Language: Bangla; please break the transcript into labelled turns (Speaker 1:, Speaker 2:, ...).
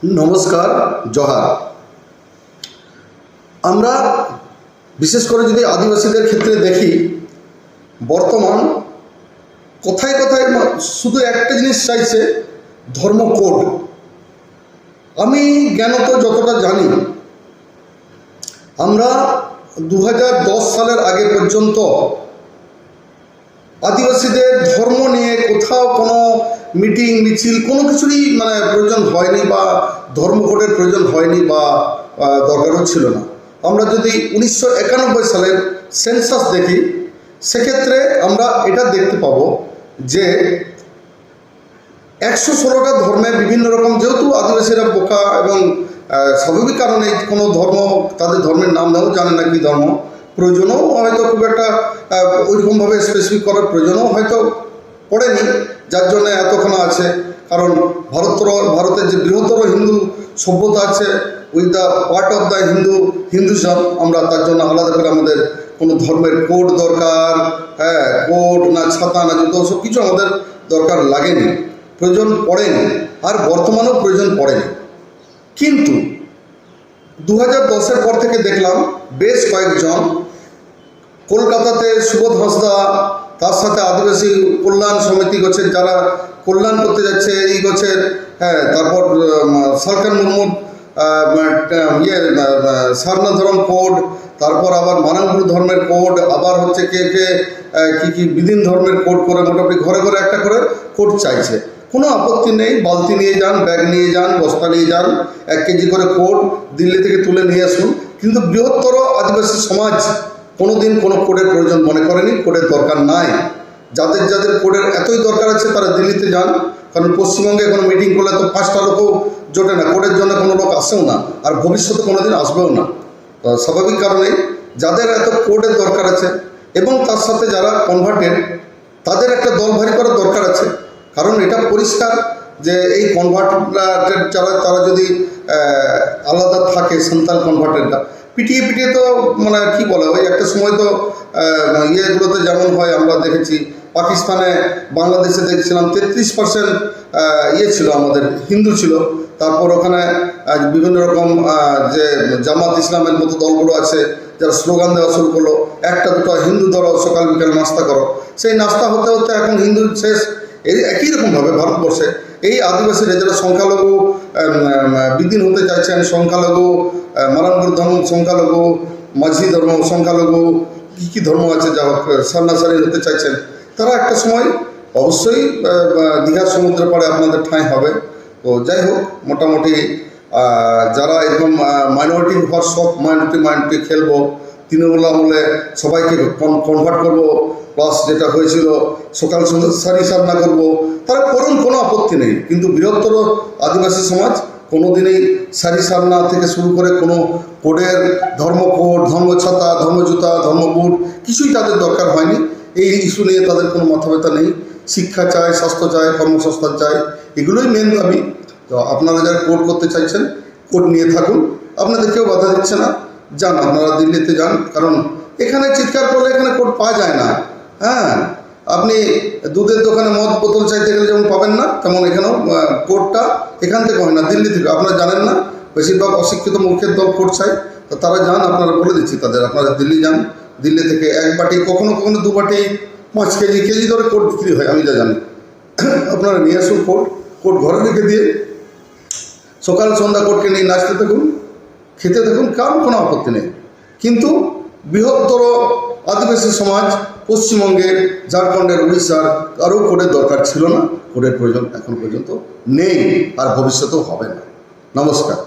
Speaker 1: নমস্কার, জহার। আমরা বিশেষ করে যদি আদিবাসীদের ক্ষেত্রে দেখি, বর্তমান কোথায় কোথায় শুধু একটা জিনিস চাইছে, ধর্ম কোড। আমি জ্ঞানত যতটা জানি, আমরা 2010 সালের আগে পর্যন্ত আদিবাসীদের ধর্ম নিয়ে কোথাও কোনো মিটিং মিছিল কোনো কিছুরই প্রয়োজন হয়নি, বা ধর্ম কোডের প্রয়োজন হয়নি, বা দরকারও ছিল না। আমরা যদি 1991 সালের সেন্সাস দেখি, সেক্ষেত্রে আমরা এটা দেখতে পাবো যে 116টা ধর্মে বিভিন্ন রকম, যেহেতু আদিবাসীরা বোকা এবং স্বাভাবিক কারণে কোনো ধর্ম, তাদের ধর্মের নাম নাও জানে না কি ধর্ম, প্রয়োজনও হয়তো খুব একটা ওইরকমভাবে স্পেসিফিক করার প্রয়োজনও হয়তো পড়েনি, যার জন্য এতক্ষণ আছে। কারণ ভারতের যে বৃহত্তর হিন্দু সভ্যতা আছে, with the part of the হিন্দুজম, আমরা তার জন্য আলাদা করে আমাদের কোনো ধর্মের কোড দরকার, কোড না ছাতা না জুতো, সব কিছু আমাদের দরকার লাগেনি, প্রয়োজন পড়েনি, আর বর্তমানেও প্রয়োজন পড়েনি। কিন্তু 2010-এর পর থেকে দেখলাম বেশ কয়েকজন, কলকাতাতে সুবোধ হাঁসদা, তার সাথে আদিবাসী কল্যাণ সমিতি গোছের যারা কল্যাণ করতে যাচ্ছে এই গোছের, তারপর সরকার মুর্মুর সারনা ধর্ম কোড, তারপর আবার মানাঙ্গুরু ধর্মের কোড, আবার হচ্ছে কে কি বিদিন ধর্মের কোড করে মোটামুটি ঘরে ঘরে একটা করে কোড চাইছে। কোনো আপত্তি নেই, বালতি নিয়ে যান, ব্যাগ নিয়ে যান, বস্তা নিয়ে যান, 1 কেজি করে কোড দিল্লি থেকে তুলে নিয়ে আসুন। কিন্তু বৃহত্তর আদিবাসী সমাজ কোনোদিন কোনো কোডের প্রয়োজন মনে করেনি, কোডের দরকার নাই। যাদের যাদের কোডের এতই দরকার আছে তারা দিল্লিতে যান, কারণ পশ্চিমবঙ্গে কোনো মিটিং করলে তো 5টা লোকও জোটে না, কোডের জন্য কোনো লোক আসেও না, আর ভবিষ্যতে কোনোদিন আসবেও না। তো স্বাভাবিক কারণেই যাদের এত কোডের দরকার আছে, এবং তার সাথে যারা কনভার্টেড, তাদের একটা দল ভারী করার দরকার আছে। কারণ এটা পরিষ্কার যে এই কনভার্টেড তারা যদি আলাদা থাকে, সান্তাল কনভার্টেডরা পিটিয়ে তো কি বলে, ওই একটা সময় তো ইয়েগুলোতে যেমন হয়, আমরা দেখেছি পাকিস্তানে, বাংলাদেশে দেখছিলাম 33% ছিল, আমাদের হিন্দু ছিল। তারপর ওখানে বিভিন্ন রকম যে জামাত ইসলামের মতো দলগুলো আছে, যারা স্লোগান দেওয়া শুরু করলো, 1-2 হিন্দু ধরো, সকাল বিকাল নাস্তা করো। সেই নাস্তা হতে হতে এখন হিন্দু শেষ। এই একই রকমভাবে ভারতবর্ষে এই আদিবাসীরা যারা সংখ্যালঘু বিদিন হতে চাইছেন, সংখ্যালঘু মারাঙ্গুর ধর্ম সংখ্যালঘু, মাঝি ধর্ম সংখ্যালঘু, কী ধর্ম আছে, যা হোক সান্নাসারি হতে চাইছেন, তারা একটা সময় অবশ্যই দীঘার সমুদ্রের পাড়ে আপনাদের ঠাঁই হবে। তো যাই হোক, মোটামুটি যারা এরকম মাইনরিটি হওয়ার সব মাইনরিটি খেলবো, তৃণমূল আমলে সবাইকে কনভার্ট করবো, প্লাস যেটা হয়েছিল সকাল সন্ধ্যা সারি সাধনা করবো, তারা করুন, কোনো আপত্তি নেই। কিন্তু বৃহত্তর আদিবাসী সমাজ কোনোদিনই সারি সাধনা থেকে শুরু করে কোনো কোডের, ধর্মকোড, ধর্মছাতা, ধর্মজুতা, ধর্মবুট কিছুই তাদের দরকার হয়নি। এই ইস্যু নিয়ে তাদের কোনো মাথা ব্যথা নেই। শিক্ষা চায়, স্বাস্থ্য চায়, কর্মসংস্থান চায়, এগুলোই মেন দাবি। তো আপনারা যারা কোড করতে চাইছেন, কোড নিয়ে থাকুন, আপনাদের কেউ বাধা দিচ্ছে না। যান, আপনারা দিল্লিতে যান, কারণ এখানে চিৎকার করলে এখানে কোড পাওয়া যায় না। আপনি দুধের দোকানে মদ বোতল চাইতে গেলে যেমন পাবেন না, তেমন এখানেও কোডটা এখান থেকে হয় না, দিল্লি থেকে। আপনারা জানেন না, বেশিরভাগ অশিক্ষিত মূর্খের দল কোড চাই। তো তারা যান, আপনারা বলে দিচ্ছি তাদের, আপনারা দিল্লি যান, দিল্লি থেকে 1 বাটি, কখনো 2 বাটি, 5 কেজি ধরে কোড বিক্রি হয়, আমি যা জানি। আপনারা নিয়ে আসুন কোড ঘরে রেখে দিয়ে সকাল সন্ধ্যা কোডকে নিয়ে নাচতে থাকুন, খেতে থাকুন, কারণ কোনো আপত্তি নেই। কিন্তু বৃহত্তর আদিবাসী সমাজ, পশ্চিমবঙ্গের, ঝাড়খণ্ডের, উড়িষ্যার কারো কোডের দরকার ছিল না, কোডের প্রয়োজন এখন পর্যন্ত নেই, আর ভবিষ্যতেও হবে না। নমস্কার।